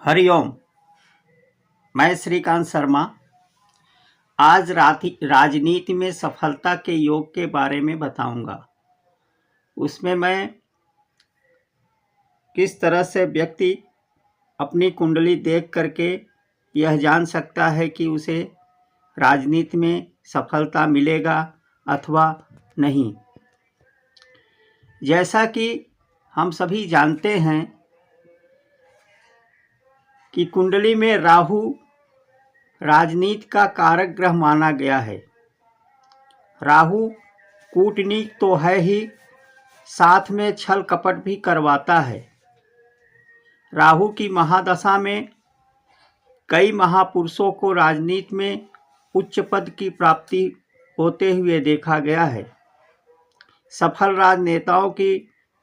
हरिओम। मैं श्रीकांत शर्मा आज राजनीति में सफलता के योग के बारे में बताऊंगा। उसमें मैं किस तरह से व्यक्ति अपनी कुंडली देख करके यह जान सकता है कि उसे राजनीति में सफलता मिलेगा अथवा नहीं। जैसा कि हम सभी जानते हैं कि कुंडली में राहु राजनीति का कारक ग्रह माना गया है। राहु कूटनीति तो है ही, साथ में छल कपट भी करवाता है। राहु की महादशा में कई महापुरुषों को राजनीति में उच्च पद की प्राप्ति होते हुए देखा गया है। सफल राजनेताओं की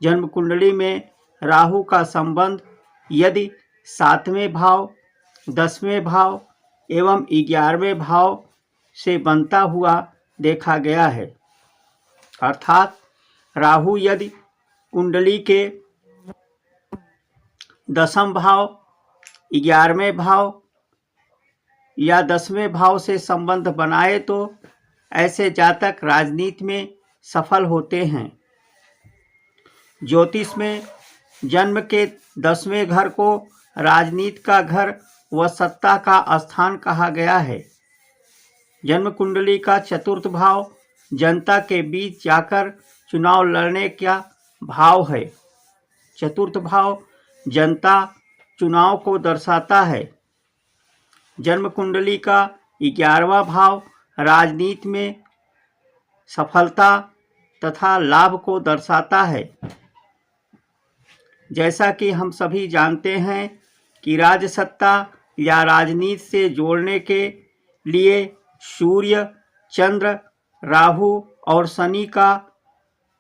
जन्म कुंडली में राहु का संबंध यदि 7वें भाव, 10वें भाव एवं 11वें भाव से बनता हुआ देखा गया है। अर्थात राहु यदि कुंडली के 10वें भाव, 11वें भाव या 10वें भाव से संबंध बनाए तो ऐसे जातक राजनीति में सफल होते हैं। ज्योतिष में जन्म के 10वें घर को राजनीति का घर व सत्ता का स्थान कहा गया है। जन्म कुंडली का 4th भाव जनता के बीच जाकर चुनाव लड़ने का भाव है। 4th भाव जनता चुनाव को दर्शाता है। जन्म कुंडली का 11वां भाव राजनीति में सफलता तथा लाभ को दर्शाता है। जैसा कि हम सभी जानते हैं कि राजसत्ता या राजनीति से जोड़ने के लिए सूर्य, चंद्र, राहु और शनि का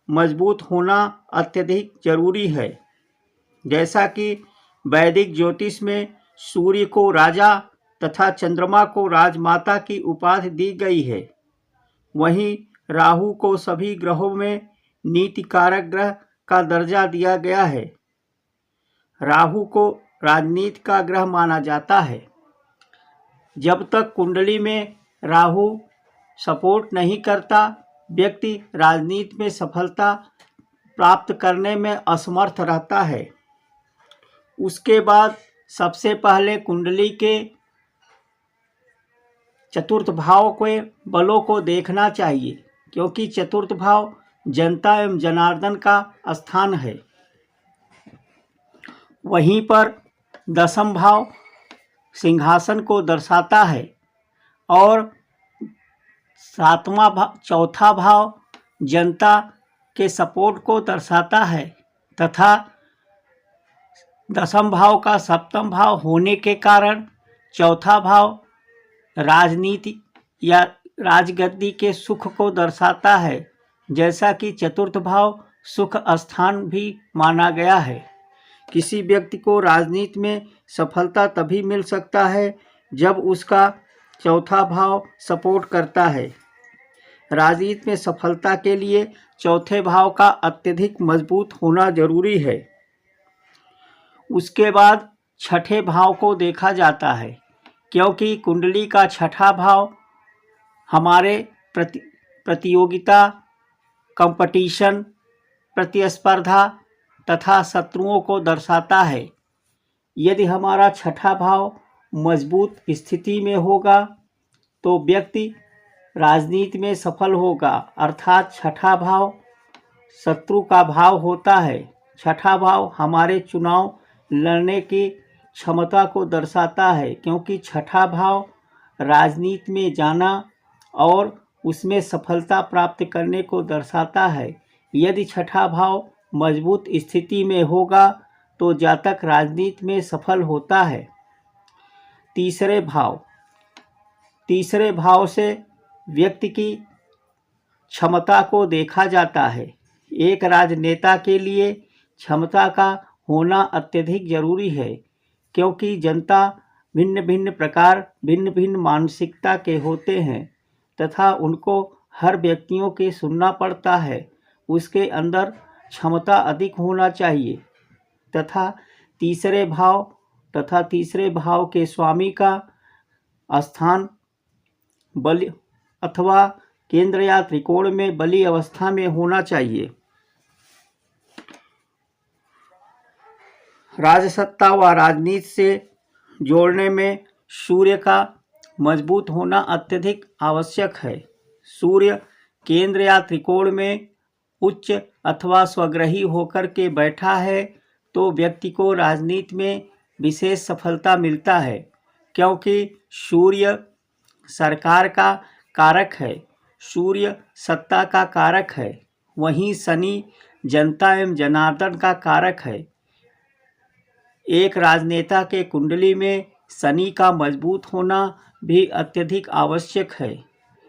मजबूत होना अत्यधिक जरूरी है। जैसा कि वैदिक ज्योतिष में सूर्य को राजा तथा चंद्रमा को राजमाता की उपाधि दी गई है, वहीं राहु को सभी ग्रहों में नीति कारक ग्रह का दर्जा दिया गया है। राहु को राजनीति का ग्रह माना जाता है। जब तक कुंडली में राहु सपोर्ट नहीं करता, व्यक्ति राजनीति में सफलता प्राप्त करने में असमर्थ रहता है। उसके बाद सबसे पहले कुंडली के 4th भाव के बलों को देखना चाहिए, क्योंकि 4th भाव जनता एवं जनार्दन का स्थान है। वहीं पर 10वां भाव सिंहासन को दर्शाता है और 4था भाव जनता के सपोर्ट को दर्शाता है तथा 10वें भाव का 7वां भाव होने के कारण 4था भाव राजनीति या राजगद्दी के सुख को दर्शाता है। जैसा कि 4th भाव सुख स्थान भी माना गया है। किसी व्यक्ति को राजनीति में सफलता तभी मिल सकता है जब उसका 4था भाव सपोर्ट करता है। राजनीति में सफलता के लिए 4थे भाव का अत्यधिक मजबूत होना जरूरी है। उसके बाद 6ठे भाव को देखा जाता है, क्योंकि कुंडली का 6ठा भाव हमारे प्रतियोगिता, कंपटीशन, प्रतिस्पर्धा तथा शत्रुओं को दर्शाता है। यदि हमारा 6ठा भाव मजबूत स्थिति में होगा तो व्यक्ति राजनीति में सफल होगा। अर्थात 6ठा भाव शत्रु का भाव होता है। 6ठा भाव हमारे चुनाव लड़ने की क्षमता को दर्शाता है, क्योंकि 6ठा भाव राजनीति में जाना और उसमें सफलता प्राप्त करने को दर्शाता है। यदि 6ठा भाव मजबूत स्थिति में होगा तो जातक राजनीति में सफल होता है। तीसरे भाव से व्यक्ति की क्षमता को देखा जाता है। एक राजनेता के लिए क्षमता का होना अत्यधिक जरूरी है, क्योंकि जनता भिन्न भिन्न मानसिकता के होते हैं तथा उनको हर व्यक्तियों के सुनना पड़ता है। उसके अंदर क्षमता अधिक होना चाहिए तथा तीसरे भाव तथा तीसरे भाव के स्वामी का स्थान बलि अथवा केंद्र या त्रिकोण में बलि अवस्था में होना चाहिए। राजसत्ता व राजनीति से जोड़ने में सूर्य का मजबूत होना अत्यधिक आवश्यक है। सूर्य केंद्र या त्रिकोण में उच्च अथवा स्वग्रही होकर के बैठा है तो व्यक्ति को राजनीति में विशेष सफलता मिलता है, क्योंकि सूर्य सरकार का कारक है, सूर्य सत्ता का कारक है। वहीं शनि जनता एवं जनार्दन का कारक है। एक राजनेता के कुंडली में शनि का मजबूत होना भी अत्यधिक आवश्यक है,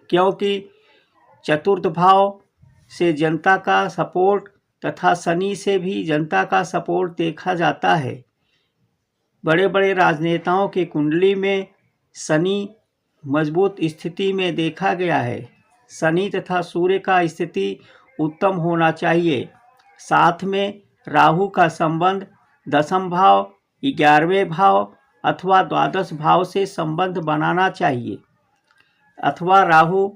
क्योंकि चतुर्थ भाव से जनता का सपोर्ट तथा शनि से भी जनता का सपोर्ट देखा जाता है। बड़े बड़े राजनेताओं के कुंडली में शनि मजबूत स्थिति में देखा गया है। शनि तथा सूर्य का स्थिति उत्तम होना चाहिए। साथ में राहु का संबंध दसम भाव, 11वें भाव अथवा द्वादश भाव से संबंध बनाना चाहिए। अथवा राहु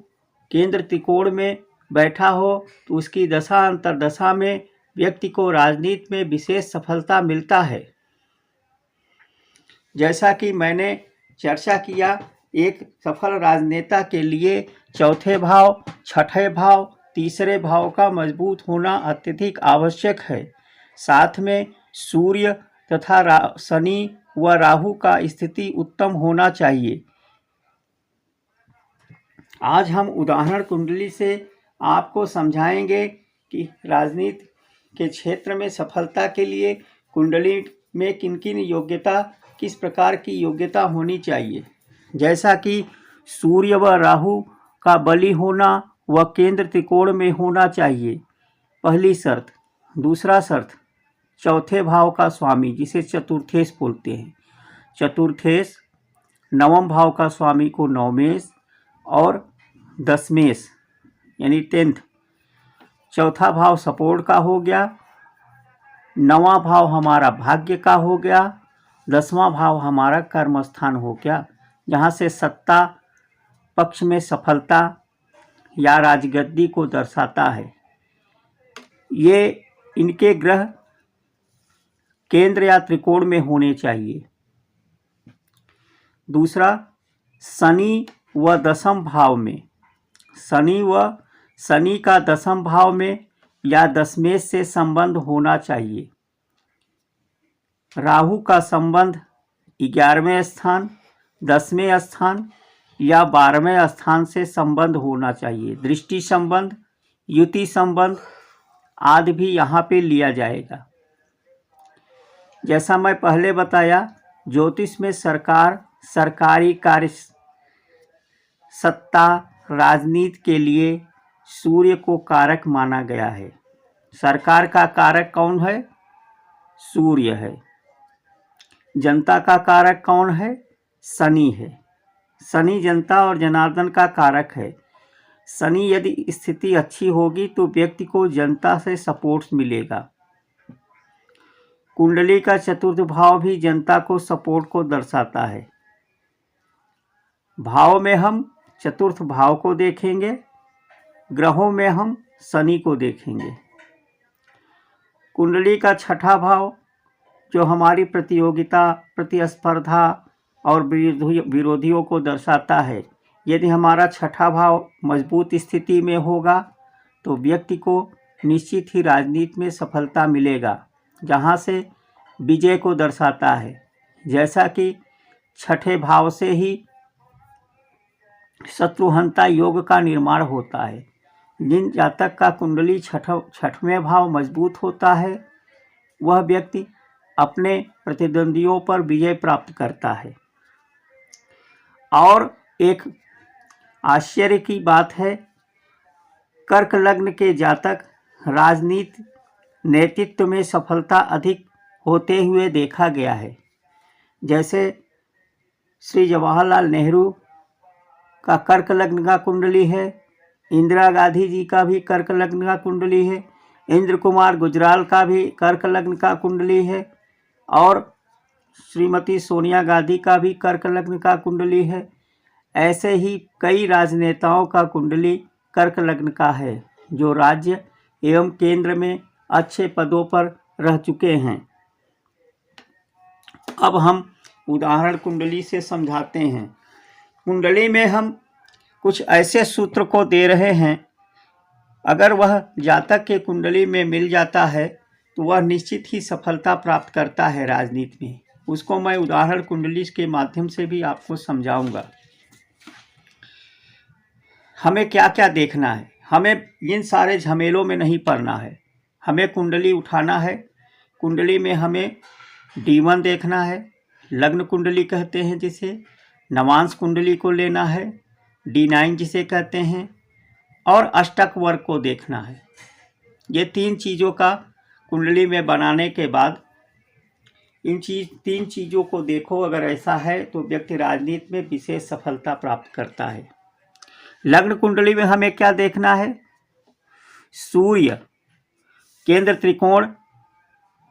केंद्र त्रिकोण में बैठा हो तो उसकी दशा अंतरदशा में व्यक्ति को राजनीति में विशेष सफलता मिलता है। जैसा कि मैंने चर्चा किया, एक सफल राजनेता के लिए चौथे भाव, छठे भाव, तीसरे भाव का मजबूत होना अत्यधिक आवश्यक है। साथ में सूर्य तथा शनि व राहु का स्थिति उत्तम होना चाहिए। आज हम उदाहरण कुंडली से आपको समझाएंगे कि राजनीति के क्षेत्र में सफलता के लिए कुंडली में किन किन योग्यता, किस प्रकार की योग्यता होनी चाहिए। जैसा कि सूर्य व राहु का बलि होना व केंद्र त्रिकोण में होना चाहिए, पहली शर्त। दूसरा शर्त, चौथे भाव का स्वामी, जिसे चतुर्थेश बोलते हैं। चतुर्थेश नवम भाव का स्वामी को नवमेश और दसमेश यानी 10th। चौथा भाव सपोर्ट का हो गया, नवां भाव हमारा भाग्य का हो गया, 10वां भाव हमारा कर्म स्थान हो गया, जहाँ से सत्ता पक्ष में सफलता या राजगद्दी को दर्शाता है। ये इनके ग्रह केंद्र या त्रिकोण में होने चाहिए। दूसरा, शनि व दसम भाव में, शनि का दसम भाव में या दशमेश से संबंध होना चाहिए। राहु का संबंध 11वें स्थान, 10वें स्थान या 12वें स्थान से संबंध होना चाहिए। दृष्टि संबंध, युति संबंध आदि भी यहाँ पे लिया जाएगा। जैसा मैं पहले बताया, ज्योतिष में सरकारी कार्य, सत्ता, राजनीति के लिए सूर्य को कारक माना गया है। सरकार का कारक कौन है? सूर्य है। जनता का कारक कौन है? शनि है। शनि जनता और जनार्दन का कारक है। शनि यदि स्थिति अच्छी होगी तो व्यक्ति को जनता से सपोर्ट मिलेगा। कुंडली का चतुर्थ भाव भी जनता को सपोर्ट को दर्शाता है। भाव में हम चतुर्थ भाव को देखेंगे, ग्रहों में हम शनि को देखेंगे। कुंडली का छठा भाव जो हमारी प्रतियोगिता, प्रतिस्पर्धा और विरोधियों को दर्शाता है। यदि हमारा छठा भाव मजबूत स्थिति में होगा तो व्यक्ति को निश्चित ही राजनीति में सफलता मिलेगा, जहाँ से विजय को दर्शाता है। जैसा कि छठे भाव से ही शत्रुहंता योग का निर्माण होता है। जिन जातक का कुंडली छठवें भाव मजबूत होता है, वह व्यक्ति अपने प्रतिद्वंदियों पर विजय प्राप्त करता है। और एक आश्चर्य की बात है, कर्क लग्न के जातक राजनीति नेतृत्व में सफलता अधिक होते हुए देखा गया है। जैसे श्री जवाहरलाल नेहरू का कर्क लग्न का कुंडली है, इंदिरा गांधी जी का भी कर्क लग्न का कुंडली है, इंद्र कुमार गुजराल का भी कर्क लग्न का कुंडली है, और श्रीमती सोनिया गांधी का भी कर्क लग्न का कुंडली है। ऐसे ही कई राजनेताओं का कुंडली कर्क लग्न का है जो राज्य एवं केंद्र में अच्छे पदों पर रह चुके हैं। अब हम उदाहरण कुंडली से समझाते हैं। कुंडली में हम कुछ ऐसे सूत्र को दे रहे हैं, अगर वह जातक के कुंडली में मिल जाता है तो वह निश्चित ही सफलता प्राप्त करता है राजनीति में। उसको मैं उदाहरण कुंडली के माध्यम से भी आपको समझाऊंगा। हमें क्या क्या देखना है, हमें इन सारे झमेलों में नहीं पड़ना है। हमें कुंडली उठाना है। कुंडली में हमें D1 देखना है, लग्न कुंडली कहते हैं जिसे, नवांश कुंडली को लेना है, D9 जिसे कहते हैं, और अष्टक वर्ग को देखना है। ये 3 चीज़ों का कुंडली में बनाने के बाद इन 3 चीज़ों को देखो, अगर ऐसा है तो व्यक्ति राजनीति में विशेष सफलता प्राप्त करता है। लग्न कुंडली में हमें क्या देखना है? सूर्य केंद्र त्रिकोण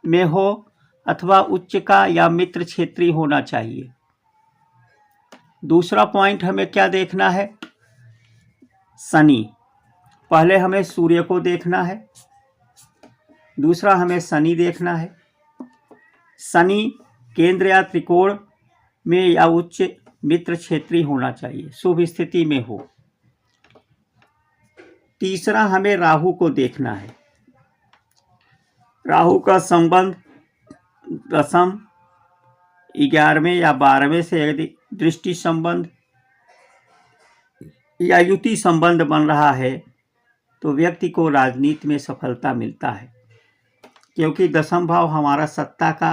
में हो अथवा उच्च का या मित्र क्षेत्रीय होना चाहिए। दूसरा पॉइंट हमें क्या देखना है? शनि। पहले हमें सूर्य को देखना है, दूसरा हमें शनि देखना है। शनि केंद्र या त्रिकोण में या उच्च मित्र क्षेत्रीय होना चाहिए, शुभ स्थिति में हो। तीसरा हमें राहु को देखना है। राहु का संबंध दशम, 11वें या 12वें से यदि दृष्टि संबंध या युति संबंध बन रहा है तो व्यक्ति को राजनीति में सफलता मिलता है, क्योंकि दशम भाव हमारा सत्ता का,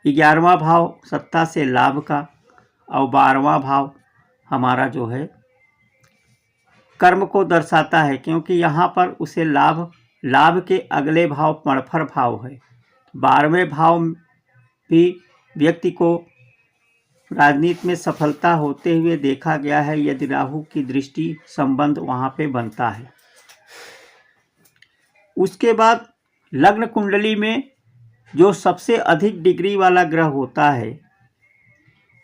11वां भाव सत्ता से लाभ का, और 12वां भाव हमारा जो है कर्म को दर्शाता है, क्योंकि यहाँ पर उसे लाभ के अगले भाव पणफर भाव है। 12वें भाव भी व्यक्ति को राजनीति में सफलता होते हुए देखा गया है यदि राहु की दृष्टि संबंध वहाँ पे बनता है। उसके बाद लग्न कुंडली में जो सबसे अधिक डिग्री वाला ग्रह होता है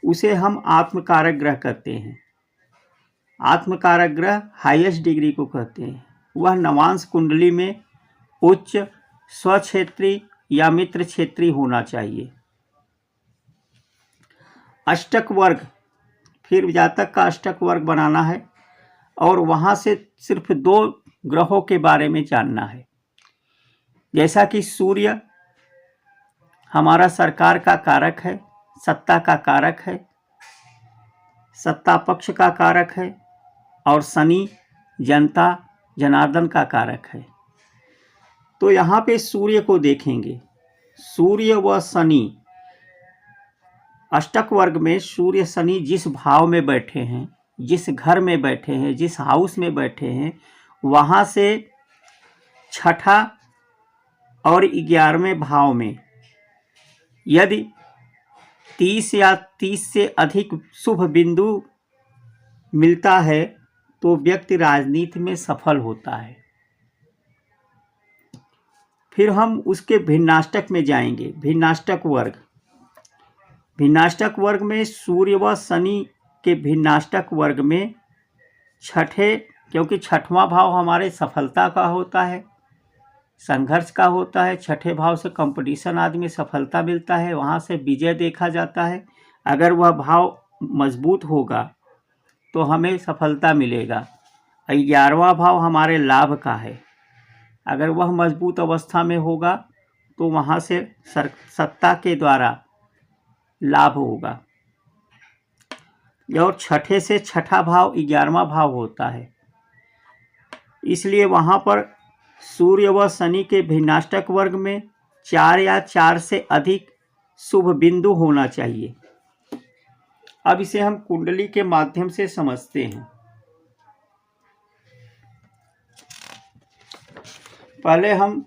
उसे हम आत्मकारक ग्रह कहते हैं। आत्मकारक ग्रह हाईएस्ट डिग्री को कहते हैं। वह नवांश कुंडली में उच्च, स्वक्षेत्री या मित्र क्षेत्रीय होना चाहिए। अष्टक वर्ग, फिर जातक का अष्टक वर्ग बनाना है और वहाँ से सिर्फ 2 ग्रहों के बारे में जानना है। जैसा कि सूर्य हमारा सरकार का कारक है, सत्ता का कारक है, सत्ता पक्ष का कारक है, और शनि जनता जनार्दन का कारक है। तो यहाँ पे सूर्य को देखेंगे। सूर्य व शनि अष्टक वर्ग में, सूर्य शनि जिस भाव में बैठे हैं, जिस घर में बैठे हैं, जिस हाउस में बैठे हैं, वहाँ से छठा और 11वें भाव में यदि 30 या 30 से अधिक शुभ बिंदु मिलता है तो व्यक्ति राजनीति में सफल होता है। फिर हम उसके भिन्नाष्टक में जाएंगे। भिन्नाष्टक वर्ग, भिन्नाष्टक वर्ग में सूर्य व शनि के भिन्नाष्टक वर्ग में छठे, क्योंकि छठवां भाव हमारे सफलता का होता है, संघर्ष का होता है। छठे भाव से कंपटीशन आदि में सफलता मिलता है, वहाँ से विजय देखा जाता है। अगर वह भाव मजबूत होगा तो हमें सफलता मिलेगा। 11वां भाव हमारे लाभ का है, अगर वह मजबूत अवस्था में होगा तो वहाँ से सत्ता के द्वारा लाभ होगा। और छठे से छठा भाव 11वां भाव होता है, इसलिए वहाँ पर सूर्य व शनि के भिन्नाष्टक वर्ग में 4 या 4 से अधिक शुभ बिंदु होना चाहिए। अब इसे हम कुंडली के माध्यम से समझते हैं। पहले हम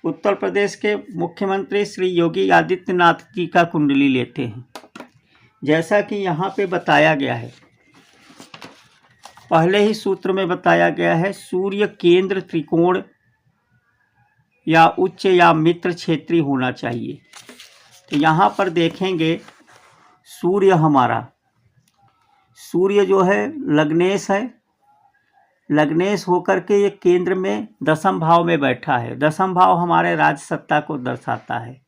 उत्तर प्रदेश के मुख्यमंत्री श्री योगी आदित्यनाथ जी का कुंडली लेते हैं। जैसा कि यहाँ पे बताया गया है, पहले ही सूत्र में बताया गया है, सूर्य केंद्र त्रिकोण या उच्च या मित्र क्षेत्रीय होना चाहिए। तो यहाँ पर देखेंगे सूर्य हमारा, सूर्य जो है लग्नेश है, लग्नेश होकर के ये केंद्र में दसम भाव में बैठा है। दसम भाव हमारे राज सत्ता को दर्शाता है।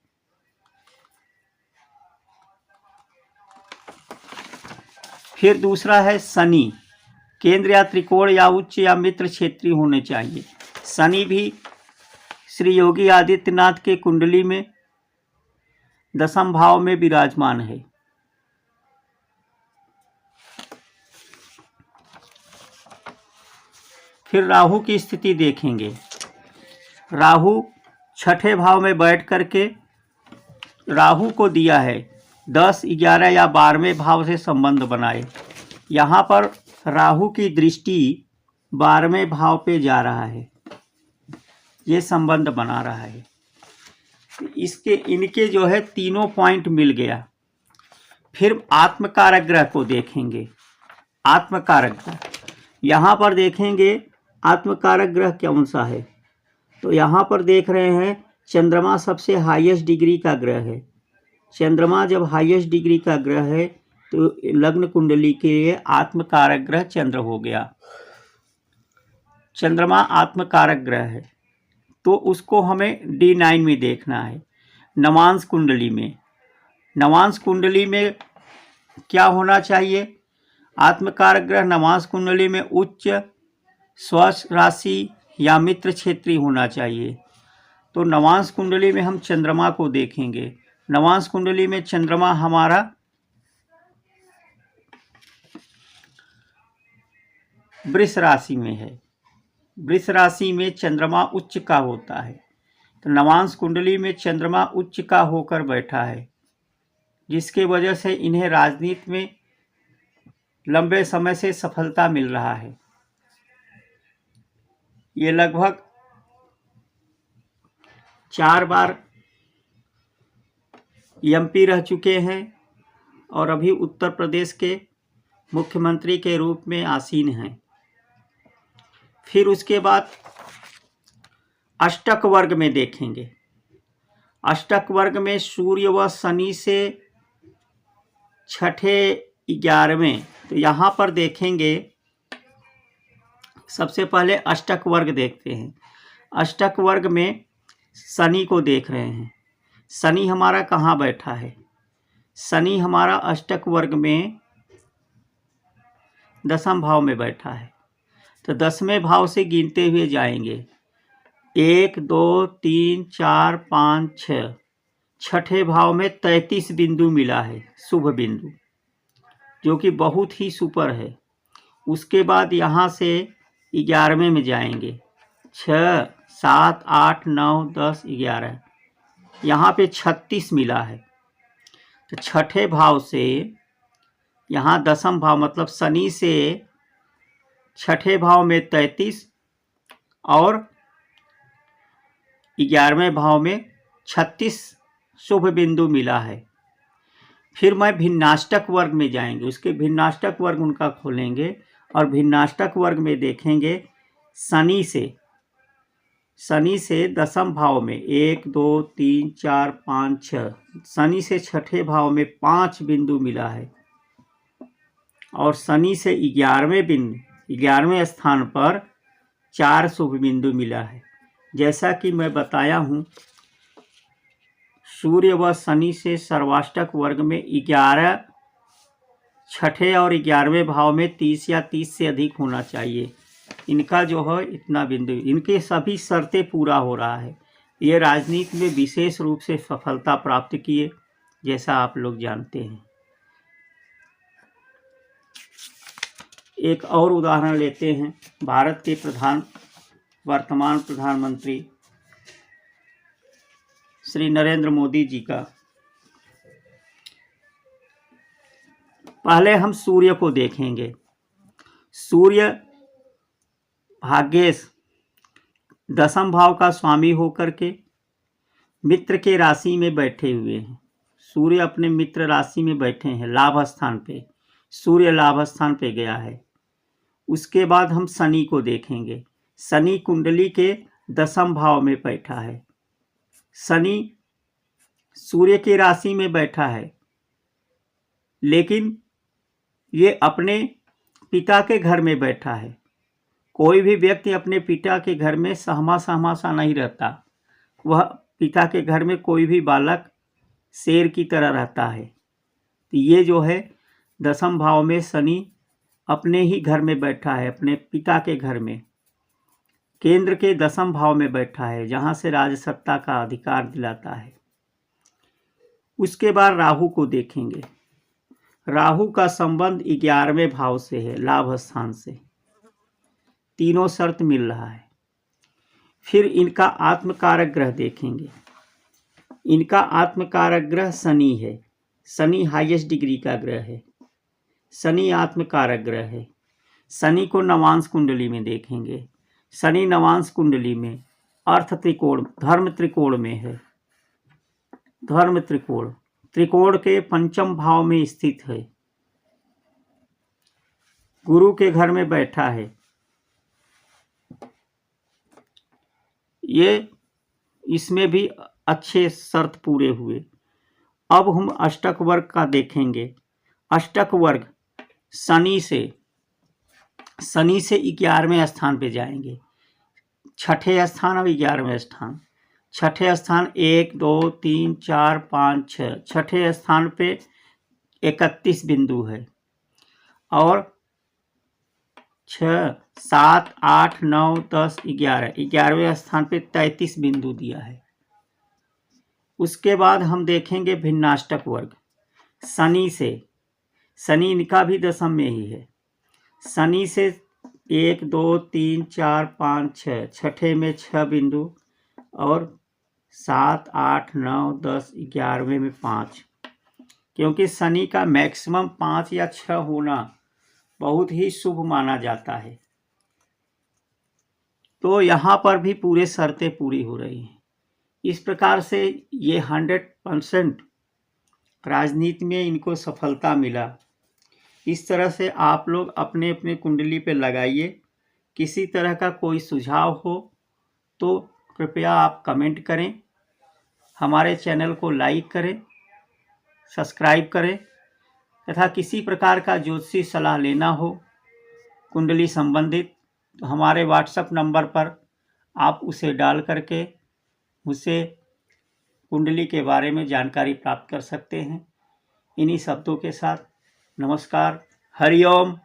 फिर दूसरा है शनि, केंद्र या त्रिकोण या उच्च या मित्र क्षेत्रीय होने चाहिए। शनि भी श्री योगी आदित्यनाथ के कुंडली में दसम भाव में विराजमान है। फिर राहु की स्थिति देखेंगे। राहु छठे भाव में बैठ करके राहु को दिया है 10, 11 या 12वें भाव से संबंध बनाए। यहाँ पर राहु की दृष्टि 12वें भाव पे जा रहा है, ये संबंध बना रहा है। इनके जो है तीनों पॉइंट मिल गया। फिर आत्मकारक ग्रह को देखेंगे। आत्मकारक ग्रह यहाँ पर देखेंगे, आत्मकारक ग्रह कौन सा है, तो यहाँ पर देख रहे हैं चंद्रमा सबसे हाईएस्ट डिग्री का ग्रह है। चंद्रमा जब हाईएस्ट डिग्री का ग्रह है तो लग्न कुंडली के लिए आत्मकारक ग्रह चंद्र हो गया। चंद्रमा आत्मकारक ग्रह है तो उसको हमें D9 में देखना है। नवांश कुंडली में, नवांश कुंडली में क्या होना चाहिए? आत्मकारक ग्रह नवांश कुंडली में उच्च, स्वस्थ राशि या मित्र क्षेत्रीय होना चाहिए। तो नवांश कुंडली में हम चंद्रमा को देखेंगे। नवांश कुंडली में चंद्रमा हमारा वृष राशि में है। वृष राशि में चंद्रमा उच्च का होता है। तो नवांश कुंडली में चंद्रमा उच्च का होकर बैठा है, जिसके वजह से इन्हें राजनीति में लंबे समय से सफलता मिल रहा है। ये लगभग 4 बार MP रह चुके हैं और अभी उत्तर प्रदेश के मुख्यमंत्री के रूप में आसीन हैं। फिर उसके बाद अष्टक वर्ग में देखेंगे। अष्टक वर्ग में सूर्य व शनि से छठे 11वें, तो यहाँ पर देखेंगे सबसे पहले अष्टक वर्ग देखते हैं। अष्टक वर्ग में शनि को देख रहे हैं। शनि हमारा कहाँ बैठा है? शनि हमारा अष्टक वर्ग में दसम भाव में बैठा है। तो 10वें भाव से गिनते हुए जाएंगे। 1, 2, 3, 4, 5, 6। छठे भाव में 33 बिंदु मिला है, शुभ बिंदु, जो कि बहुत ही सुपर है। उसके बाद यहाँ से 11वें में जाएंगे। 6, 7, 8, 9, 10, 11, यहाँ पे 36 मिला है। तो छठे भाव से यहाँ दसम भाव मतलब शनि से छठे भाव में 33 और 11वें भाव में 36 शुभ बिंदु मिला है। फिर मैं भिन्नाष्टक वर्ग में जाएंगे, उसके भिन्नाष्टक वर्ग उनका खोलेंगे और भिन्नाष्टक वर्ग में देखेंगे शनि से दसम भाव में 1, 2, 3, 4, 5, 6, शनि से छठे भाव में 5 बिंदु मिला है और शनि से 11वें स्थान पर 4 शुभ बिंदु मिला है। जैसा कि मैं बताया हूँ, सूर्य व शनि से सर्वाष्टक वर्ग में 11 छठे और 11वें भाव में 30 या 30 से अधिक होना चाहिए। इनका जो है इतना बिंदु, इनके सभी शर्तें पूरा हो रहा है। ये राजनीति में विशेष रूप से सफलता प्राप्त किए, जैसा आप लोग जानते हैं। एक और उदाहरण लेते हैं भारत के वर्तमान प्रधानमंत्री श्री नरेंद्र मोदी जी का। पहले हम सूर्य को देखेंगे। सूर्य भाग्येश दसम भाव का स्वामी होकर के मित्र के राशि में बैठे हुए हैं। सूर्य अपने मित्र राशि में बैठे हैं, लाभ स्थान पे। सूर्य लाभ स्थान पे गया है। उसके बाद हम शनि को देखेंगे। शनि कुंडली के दसम भाव में बैठा है। शनि सूर्य की राशि में बैठा है, लेकिन ये अपने पिता के घर में बैठा है। कोई भी व्यक्ति अपने पिता के घर में सहमा सहमा सा नहीं रहता। वह पिता के घर में कोई भी बालक शेर की तरह रहता है। तो ये जो है 10वें भाव में शनि अपने ही घर में बैठा है, अपने पिता के घर में, केंद्र के 10वें भाव में बैठा है, जहाँ से राजसत्ता का अधिकार दिलाता है। उसके बाद राहु को देखेंगे। राहु का संबंध 11वें भाव से है, लाभ स्थान से। तीनों शर्त मिल रहा है। फिर इनका आत्मकारक ग्रह देखेंगे। इनका आत्मकारक ग्रह शनि है। शनि हाईएस्ट डिग्री का ग्रह है। शनि आत्मकारक ग्रह है। शनि को नवांश कुंडली में देखेंगे। शनि नवांश कुंडली में अर्थ त्रिकोण, धर्म त्रिकोण में है। धर्म त्रिकोण, त्रिकोण के 5वें भाव में स्थित है। गुरु के घर में बैठा है। ये इसमें भी अच्छे शर्त पूरे हुए। अब हम अष्टक वर्ग का देखेंगे। अष्टक वर्ग शनि से 11वें स्थान पे जाएंगे। छठे स्थान और 11वें स्थान। छठे स्थान 1 2 3 4 5 6, छठे स्थान पे 31 बिंदु है और 6 7 8 9 10 11, 11वें स्थान पे 33 बिंदु दिया है। उसके बाद हम देखेंगे भिन्नाष्टक वर्ग। शनि से, शनि इनका भी 10वें में ही है। शनि से 1 2 3 4 5 6, छठे में 6 बिंदु और 7 8 9 10 11वें में 5। क्योंकि शनि का मैक्सिमम 5 या 6 होना बहुत ही शुभ माना जाता है, तो यहाँ पर भी पूरे शर्तें पूरी हो रही हैं। इस प्रकार से ये 100% राजनीति में इनको सफलता मिला। इस तरह से आप लोग अपने अपने कुंडली पे लगाइए। किसी तरह का कोई सुझाव हो तो कृपया आप कमेंट करें, हमारे चैनल को लाइक करें, सब्सक्राइब करें तथा किसी प्रकार का ज्योतिषी सलाह लेना हो कुंडली संबंधित तो हमारे व्हाट्सएप नंबर पर आप उसे डाल करके मुझसे कुंडली के बारे में जानकारी प्राप्त कर सकते हैं। इन्हीं शब्दों के साथ नमस्कार, हरिओम।